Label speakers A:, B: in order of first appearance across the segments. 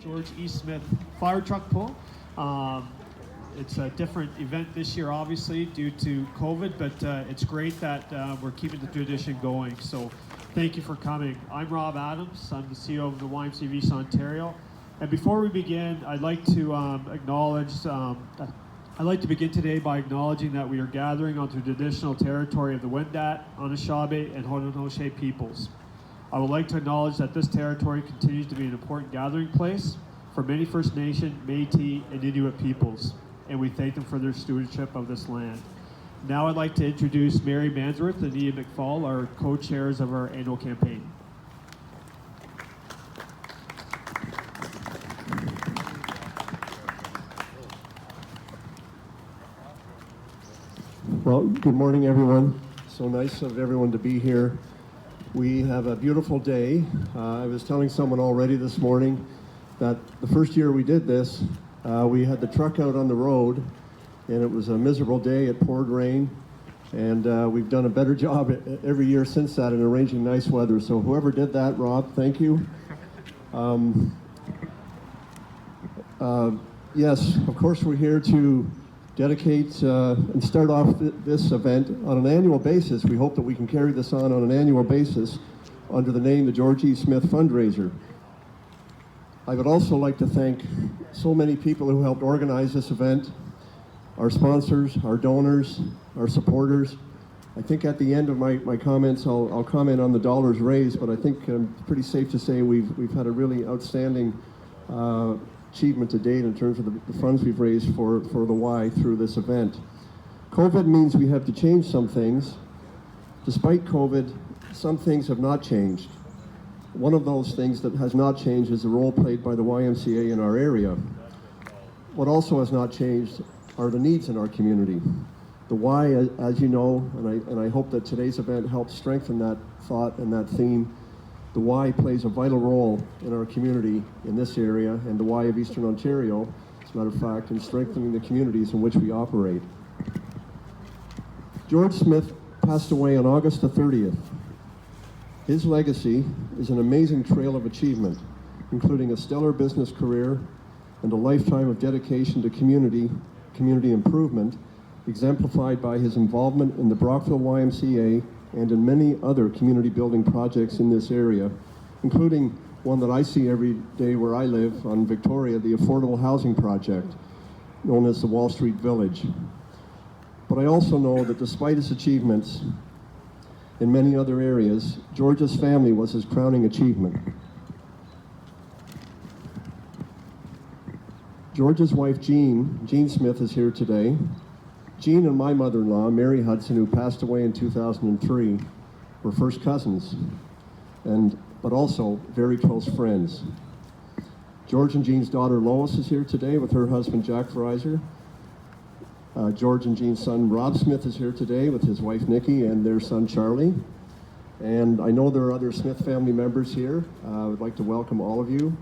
A: George E. Smith fire truck pull. It's a different event this year, obviously, due to COVID, but it's great that we're keeping the tradition going. So thank you for coming. I'm Rob Adams. I'm the CEO of the YMCA of Eastern Ontario. And before we begin, I'd like to begin today by acknowledging that we are gathering onto the traditional territory of the Wendat, Anishinaabe, and Haudenosaunee peoples. I would like to acknowledge that this territory continues to be an important gathering place for many First Nation, Métis, and Inuit peoples, and we thank them for their stewardship of this land. Now I'd like to introduce Mary Mansworth and Ian McFall, our co-chairs of our annual campaign.
B: Well, good morning, everyone. So nice of everyone to be here. We have a beautiful day. I was telling someone already this morning that the first year we did this, we had the truck out on the road, and it was a miserable day. It poured rain, and we've done a better job every year since that in arranging nice weather. So whoever did that, Rob, thank you. Yes, of course, we're here to dedicate and start off this event on an annual basis. We hope that we can carry this on an annual basis under the name the George E. Smith Fundraiser. I would also like to thank so many people who helped organize this event, our sponsors, our donors, our supporters. I think at the end of my comments, I'll comment on the dollars raised, but I think it's pretty safe to say we've had a really outstanding achievement to date in terms of the funds we've raised for the Y through this event. COVID means we have to change some things. Despite COVID, some things have not changed. One of those things that has not changed is the role played by the YMCA in our area. What also has not changed are the needs in our community. The Y, as you know, and I hope that today's event helps strengthen that thought and that theme. The Y plays a vital role in our community in this area, and the Y of Eastern Ontario, as a matter of fact, in strengthening the communities in which we operate. George Smith passed away on August the 30th. His legacy is an amazing trail of achievement, including a stellar business career and a lifetime of dedication to community improvement, exemplified by his involvement in the Brockville YMCA and in many other community building projects in this area, including one that I see every day where I live on Victoria, the affordable housing project, known as the Wall Street Village. But I also know that despite his achievements in many other areas, George's family was his crowning achievement. George's wife, Jean Smith, is here today. Jean and my mother-in-law, Mary Hudson, who passed away in 2003, were first cousins, but also very close friends. George and Jean's daughter, Lois, is here today with her husband, Jack Freiser. George and Jean's son, Rob Smith, is here today with his wife, Nikki, and their son, Charlie. And I know there are other Smith family members here. I would like to welcome all of you.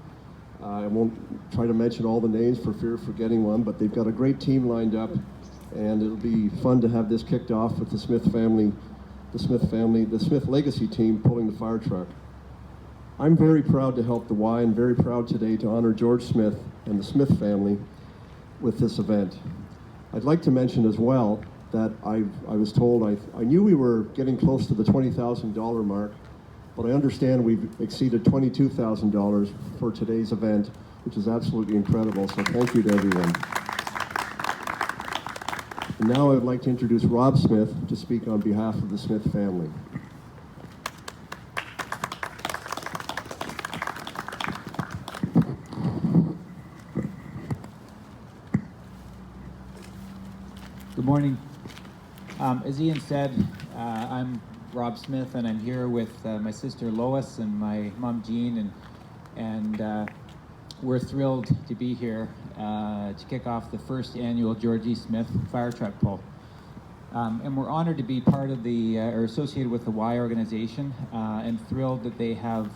B: I won't try to mention all the names for fear of forgetting one, but they've got a great team lined up. And it'll be fun to have this kicked off with the Smith legacy team pulling the fire truck. I'm very proud to help the Y and very proud today to honor George Smith and the Smith family with this event. I'd like to mention as well that I was told, I knew we were getting close to the $20,000 mark, but I understand we've exceeded $22,000 for today's event, which is absolutely incredible, so thank you to everyone. And now I would like to introduce Rob Smith to speak on behalf of the Smith family.
C: Good morning. As Ian said, I'm Rob Smith, and I'm here with my sister Lois and my mom Jean, and we're thrilled to be here to kick off the first annual George E. Smith fire truck pull. And we're honored to be part of or associated with the Y organization, and thrilled that they have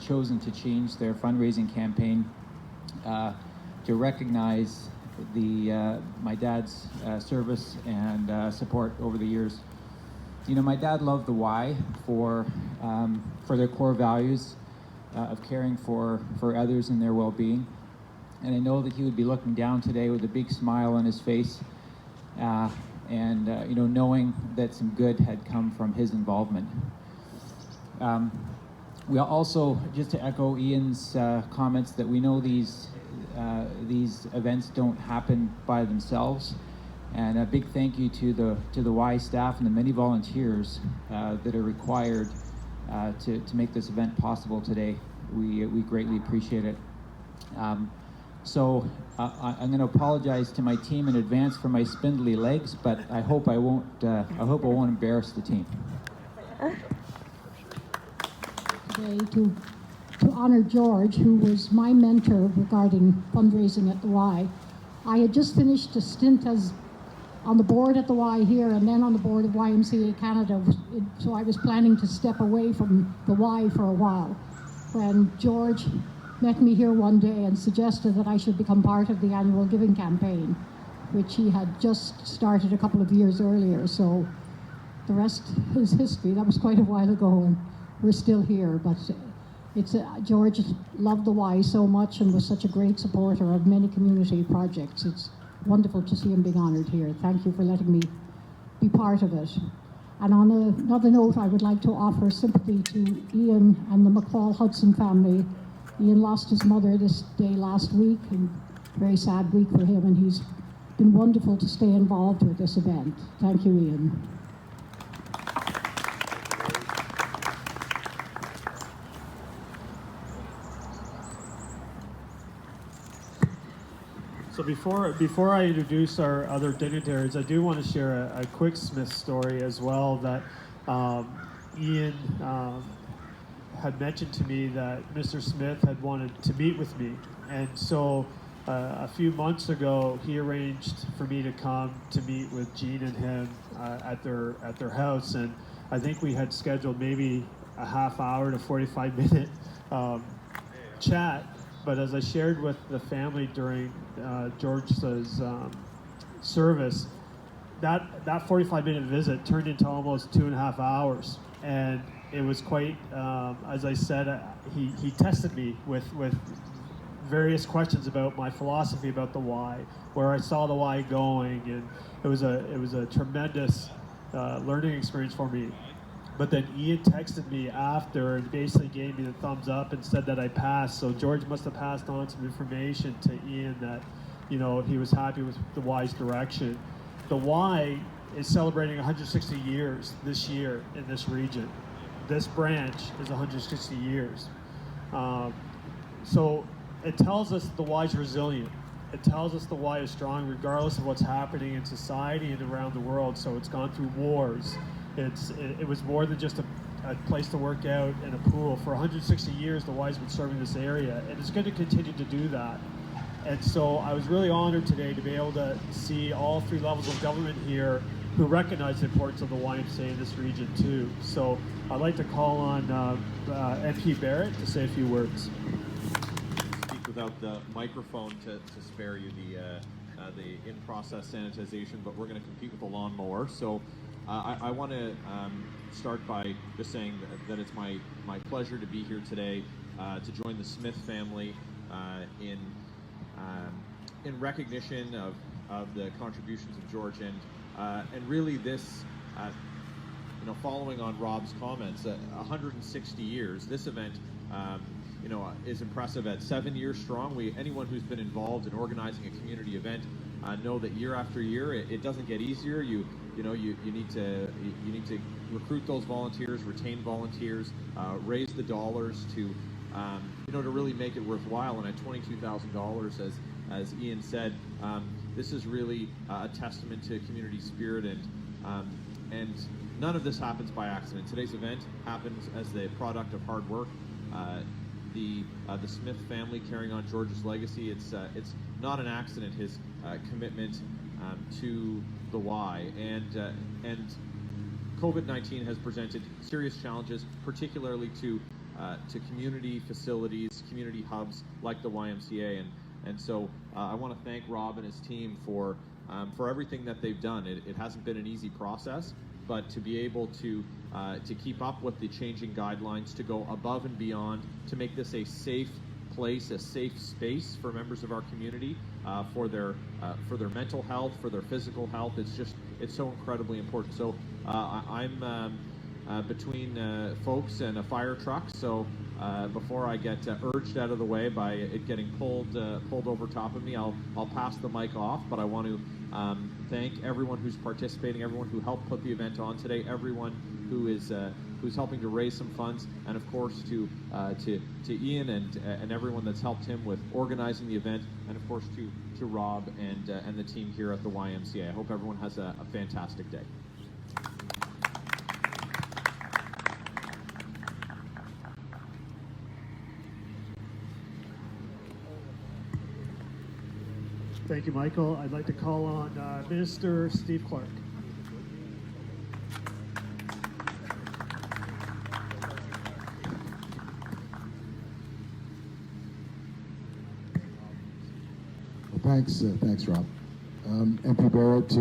C: chosen to change their fundraising campaign to recognize my dad's service and support over the years. You know, my dad loved the Y for their core values, of caring for others and their well-being. And I know that he would be looking down today with a big smile on his face, and knowing that some good had come from his involvement. We also, just to echo Ian's comments, that we know these events don't happen by themselves, and a big thank you to the Y staff and the many volunteers that are required to make this event possible today. We greatly appreciate it. So I'm going to apologize to my team in advance for my spindly legs, but I hope I won't embarrass the team.
D: Today to honor George, who was my mentor regarding fundraising at the Y. I had just finished a stint as on the board at the Y here and then on the board of YMCA Canada, so I was planning to step away from the Y for a while. When George met me here one day and suggested that I should become part of the annual giving campaign, which he had just started a couple of years earlier. So the rest is history. That was quite a while ago, and we're still here. But George loved the Y so much and was such a great supporter of many community projects. It's wonderful to see him being honoured here. Thank you for letting me be part of it. And on another note, I would like to offer sympathy to Ian and the McFall Hudson family. Ian lost his mother this day last week, and very sad week for him, and he's been wonderful to stay involved with this event. Thank you, Ian.
A: So before I introduce our other dignitaries, I do want to share a quick Smith story as well that Ian had mentioned to me that Mr. Smith had wanted to meet with me. And so a few months ago, he arranged for me to come to meet with Jean and him at their house. And I think we had scheduled maybe a half hour to 45-minute chat. But as I shared with the family during George's service, that 45-minute visit turned into almost 2.5 hours. And it was quite, as I said, he tested me with various questions about my philosophy about the Y, where I saw the Y going, and it was a tremendous learning experience for me. But then Ian texted me after and basically gave me the thumbs up and said that I passed. So George must have passed on some information to Ian that, he was happy with the Y's direction. The Y is celebrating 160 years this year in this region. This branch is 160 years. So it tells us the Y is resilient. It tells us the Y is strong regardless of what's happening in society and around the world. So it's gone through wars. It was more than just a place to work out and a pool. For 160 years, the Y's been serving this area, and it's going to continue to do that. And so I was really honored today to be able to see all three levels of government here who recognize the importance of the YMCA in this region too. So I'd like to call on MP Barrett to say a few words.
E: Speak without the microphone to spare you the in-process sanitization, but we're going to compete with the lawnmower. So I want to start by just saying that it's my pleasure to be here today to join the Smith family in recognition of the contributions of George and really this following on Rob's comments, 160 years. This event is impressive at 7 years strong. Anyone who's been involved in organizing a community event know that year after year it doesn't get easier. You need to recruit those volunteers, retain volunteers, raise the dollars to really make it worthwhile. And at $22,000, as Ian said, this is really a testament to community spirit, and none of this happens by accident. Today's event happens as the product of hard work. The Smith family carrying on George's legacy. It's not an accident, his commitment to the Y, and COVID-19 has presented serious challenges, particularly to community facilities, community hubs like the YMCA, and so I want to thank Rob and his team for everything that they've done. It hasn't been an easy process, but to be able to to keep up with the changing guidelines, to go above and beyond, to make this a safe place, a safe space for members of our community, for their mental health, for their physical health. It's so incredibly important. So I'm between folks and a fire truck, so before I get urged out of the way by it getting pulled over top of me, I'll pass the mic off. But I want to thank everyone who's participating, everyone who helped put the event on today, everyone who's helping to raise some funds, and of course to Ian and everyone that's helped him with organizing the event, and of course to Rob and the team here at the YMCA. I hope everyone has a fantastic day.
A: Thank you, Michael. I'd like to call on Minister Steve Clark.
F: Thanks, Rob. MP Barrett,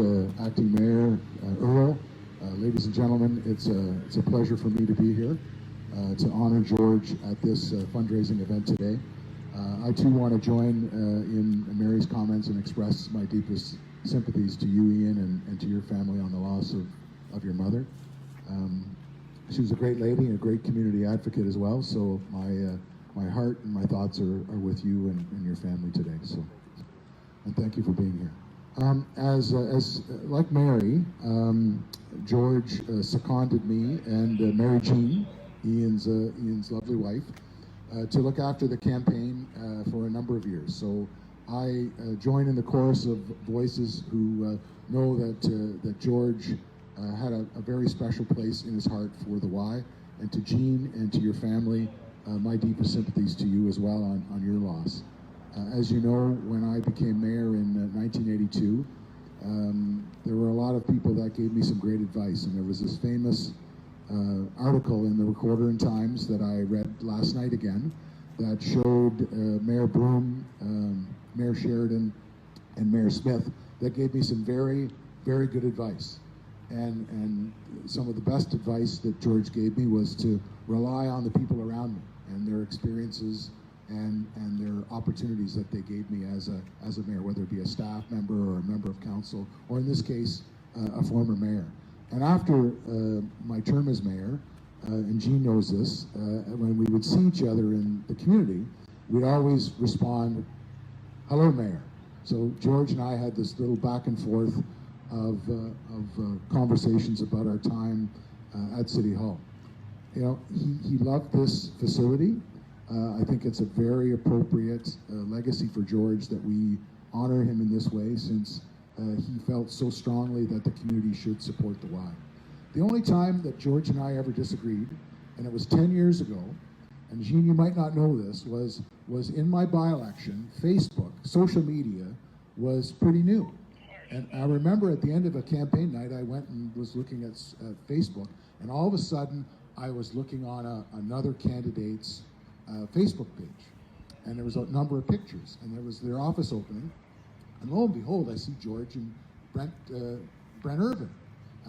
F: Acting Mayor Earl, ladies and gentlemen, it's a pleasure for me to be here to honor George at this fundraising event today. I too want to join in Mary's comments and express my deepest sympathies to you, Ian, and to your family on the loss of your mother. She was a great lady and a great community advocate as well, so my heart and my thoughts are with you and your family today. So, and thank you for being here. As like Mary, George seconded me and Mary Jean, Ian's lovely wife, to look after the campaign for a number of years. So I join in the chorus of voices who know that George had a very special place in his heart for the Y. And to Jean and to your family, my deepest sympathies to you as well on your loss. As you know, when I became mayor in 1982, there were a lot of people that gave me some great advice, and there was this famous article in the Recorder and Times that I read last night again that showed Mayor Broome, Mayor Sheridan, and Mayor Smith that gave me some very, very good advice. And some of the best advice that George gave me was to rely on the people around me and their experiences and their opportunities that they gave me as a mayor, whether it be a staff member or a member of council, or in this case, a former mayor. And after my term as mayor, and Jean knows this, when we would see each other in the community, we'd always respond, "Hello, Mayor." So George and I had this little back and forth of conversations about our time at City Hall. You know, he loved this facility. I think it's a very appropriate legacy for George that we honor him in this way, since he felt so strongly that the community should support the Y. The only time that George and I ever disagreed, and it was 10 years ago, and Jean, you might not know this, was in my by-election. Facebook, social media, was pretty new. And I remember at the end of a campaign night, I went and was looking at Facebook, and all of a sudden, I was looking on another candidate's Facebook page, and there was a number of pictures, and there was their office opening, and lo and behold, I see George and Brent Irvin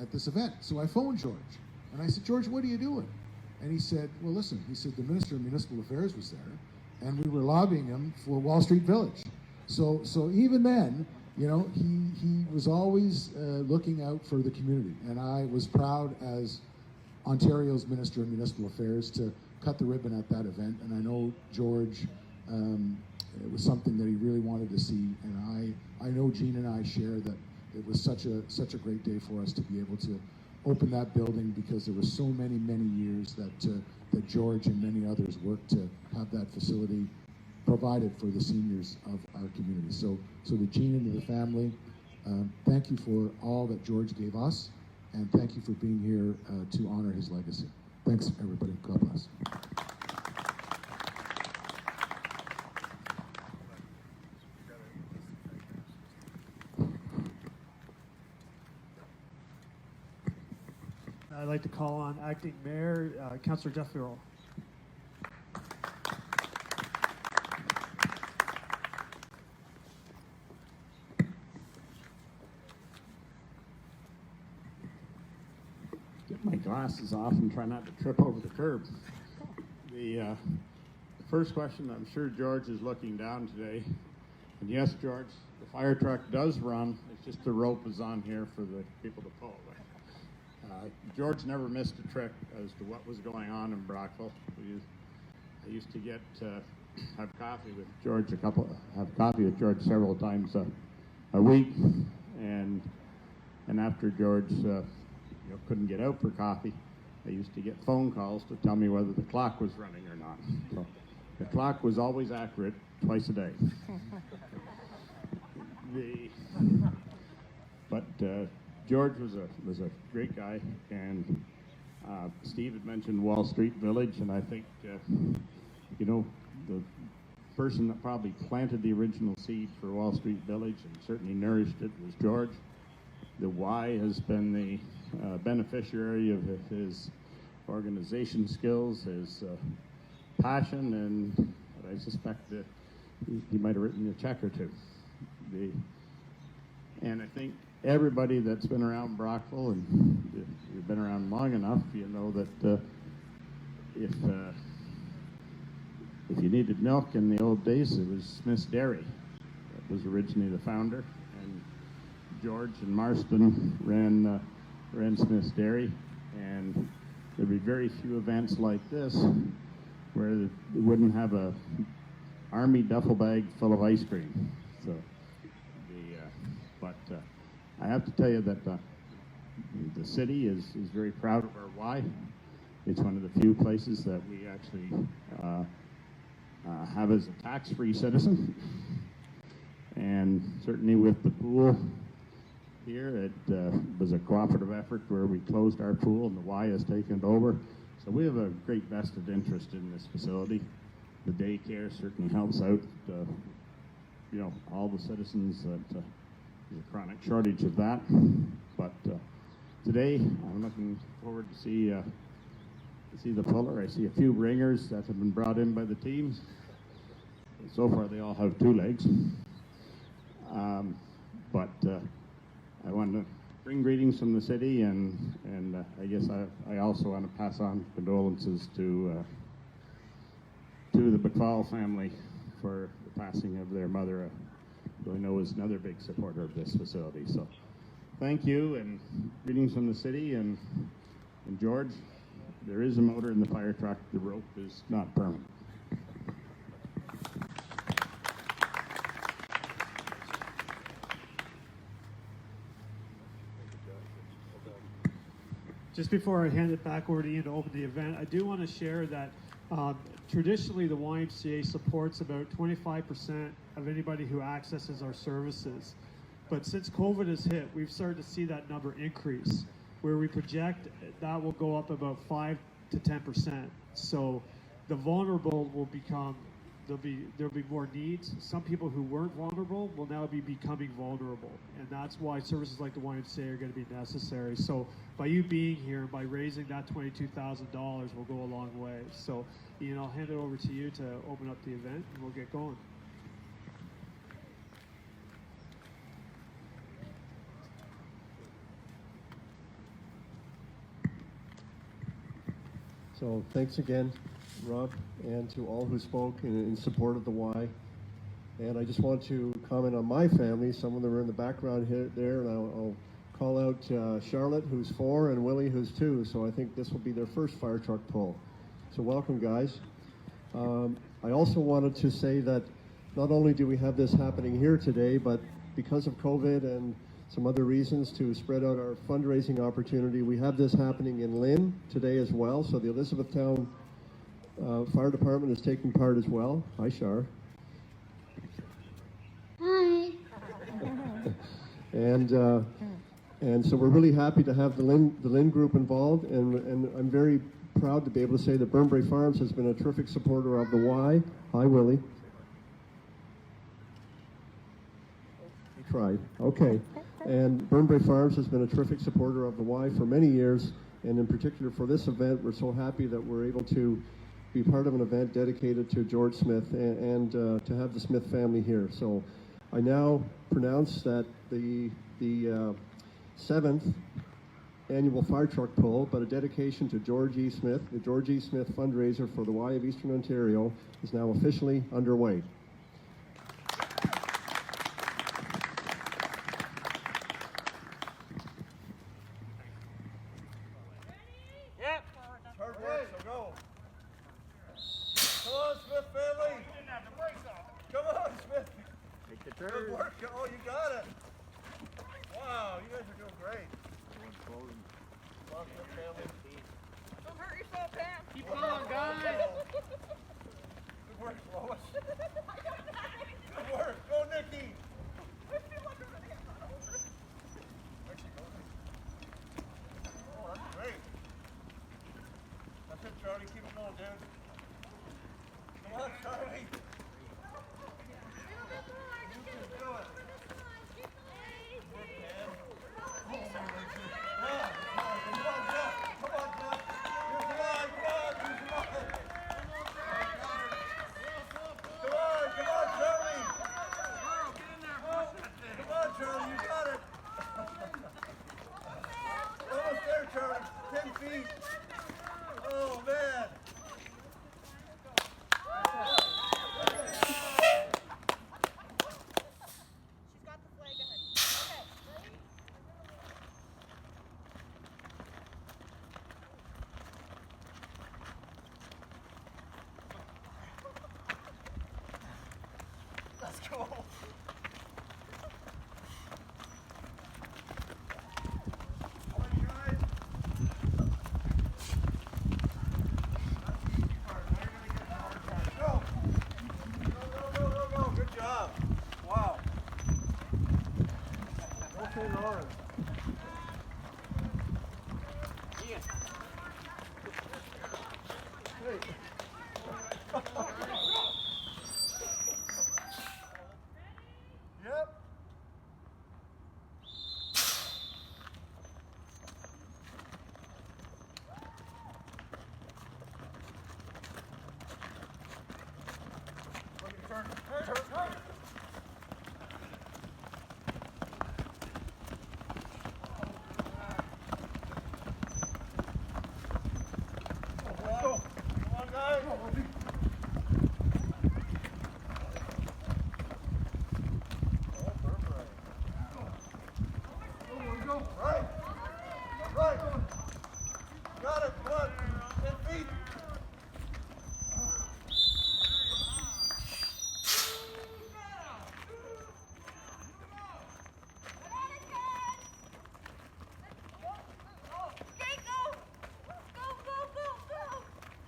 F: at this event. So I phoned George, and I said, "George, what are you doing?" And he said, "Well, listen," he said, "the Minister of Municipal Affairs was there, and we were lobbying him for Wall Street Village." So even then, you know, he was always looking out for the community, and I was proud as Ontario's Minister of Municipal Affairs to cut the ribbon at that event. And I know George, it was something that he really wanted to see, and I know Jean and I share that it was such a great day for us to be able to open that building, because there were so many years that George and many others worked to have that facility provided for the seniors of our community. So to Jean and to the family, thank you for all that George gave us, and thank you for being here to honor his legacy. Thanks, everybody. God bless.
A: I'd like to call on Acting Mayor, Councillor Jeff Farrell.
G: My God. glasses off and try not to trip over the curb. The first question, I'm sure George is looking down today. And yes, George, the fire truck does run. It's just the rope is on here for the people to pull. George never missed a trick as to what was going on in Brockville. I used to get have coffee with George several times a week, and after George couldn't get out for coffee, I used to get phone calls to tell me whether the clock was running or not. So the clock was always accurate, twice a day. But George was a great guy, and Steve had mentioned Wall Street Village, and I think the person that probably planted the original seed for Wall Street Village and certainly nourished it was George. The Y has been the beneficiary of his organization skills, his passion, and I suspect that he might have written a check or two. And I think everybody that's been around Brockville, and if you've been around long enough, you know that if you needed milk in the old days, it was Smith's Dairy. That was originally the founder, and George and Marston ran Smith's Dairy, and there'd be very few events like this where they wouldn't have a army duffel bag full of ice cream. So, but I have to tell you that the city is very proud of our Y. It's one of the few places that we actually have as a tax-free citizen, and certainly with the pool here, it was a cooperative effort where we closed our pool and the Y has taken it over. So we have a great vested interest in this facility. The daycare certainly helps out, all the citizens. There's a chronic shortage of that. But today, I'm looking forward to see the puller. I see a few ringers that have been brought in by the teams. So far, they all have 2 legs. But I want to bring greetings from the city, and I guess I also want to pass on condolences to the Brockville family for the passing of their mother, who I know is another big supporter of this facility. So thank you, and greetings from the city. And George, there is a motor in the fire truck. The rope is not permanent.
A: Just before I hand it back over to Ian to open the event, I do want to share that traditionally the YMCA supports about 25% of anybody who accesses our services. But since COVID has hit, we've started to see that number increase, where we project that will go up about 5 to 10%. So the vulnerable will become, there'll be more needs. Some people who weren't vulnerable will now be becoming vulnerable, and that's why services like the YMCA are going to be necessary. So by you being here, by raising that $22,000 will go a long way. So Ian, I'll hand it over to you to open up the event, and we'll get going.
B: So thanks again, Rob, and to all who spoke in support of the Y. And I just want to comment on my family. Some of them are in the background here, there, and I'll call out Charlotte, who's 4, and Willie, who's 2. So I think this will be their first fire truck pull. So welcome, guys. I also wanted to say that not only do we have this happening here today, but because of COVID and some other reasons to spread out our fundraising opportunity, we have this happening in Lynn today as well. So the Elizabethtown Fire Department is taking part as well. Hi, Shar.
D: Hi.
B: And so we're really happy to have the Lynn group involved, and I'm very proud to be able to say that Burnbrae Farms has been a terrific supporter of the Y. Hi, Willie. He tried. Okay. And Burnbrae Farms has been a terrific supporter of the Y for many years, and in particular for this event, we're so happy that we're able to be part of an event dedicated to George Smith and to have the Smith family here. So I now pronounce that the 7th annual fire truck pull, but a dedication to George E. Smith. The George E. Smith fundraiser for the Y of Eastern Ontario is now officially underway.
H: Hard work, so go. Come on, Smith family. Come on, Smith.
G: Take the
H: Good work. Oh, you got it. Wow, you guys are doing great. Come on, Smith family.
I: Don't hurt yourself, Pam.
H: Keep going, guys. Good work, Lois. Good work. Go, Nikki.
I: I feel like I'm gonna get run over.
H: Oh, that's great. That's it, Charlie. Keep it going, dude. Come on, Charlie. Oh, man.
I: She's got the flag ahead. Okay, ready?
H: Let's go. Good job. Wow. Okay, Lauren. Hey. Yep. Turn. Let's go. Come on, guys. Oh, perfect. Right. Right. Got it. Come on. 10 feet.
I: Okay, go! Go, go, go, go!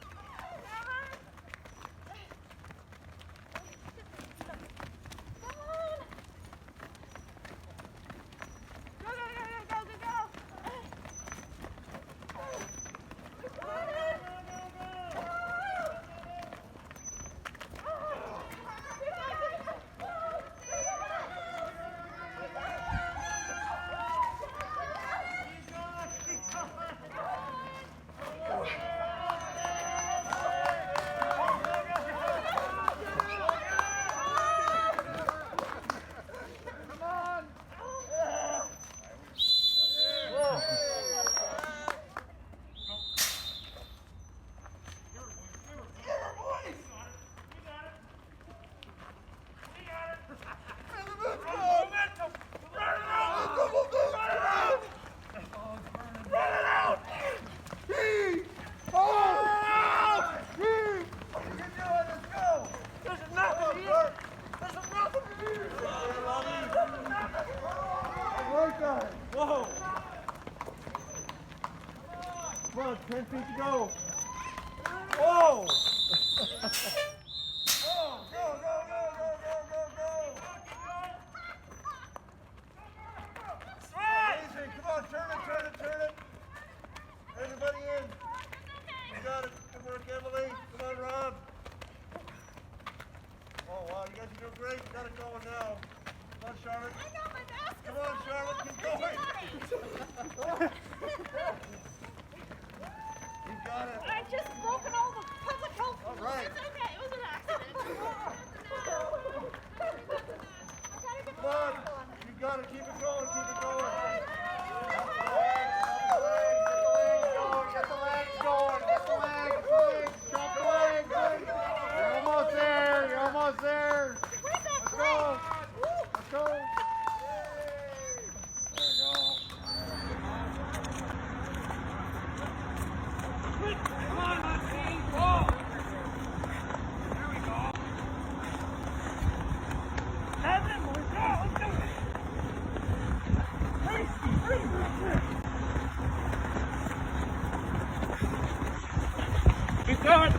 I: Come on! Come on! Go, go, go, go, go, go, go! Whoa! Come on, 10 feet to go. Whoa! Oh, go, go, go, go, go, go, go! Amazing. Come on, turn it, turn it, turn it. Everybody in. You got it. Good work, Emily. Come on, Rob. Oh, wow, you guys are doing great. You got it going now. Come on, Charlotte. I got my mask.
H: Come on, Charlotte, keep going. You got it.
I: I just broken all the public health rules.
H: All right.
I: It's okay. It was an accident. I gotta get
H: Come on. You got it. Keep it going. Keep it going. Keep going.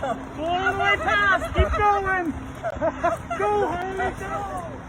H: Go all the way past. Keep going. Go, Harley, go.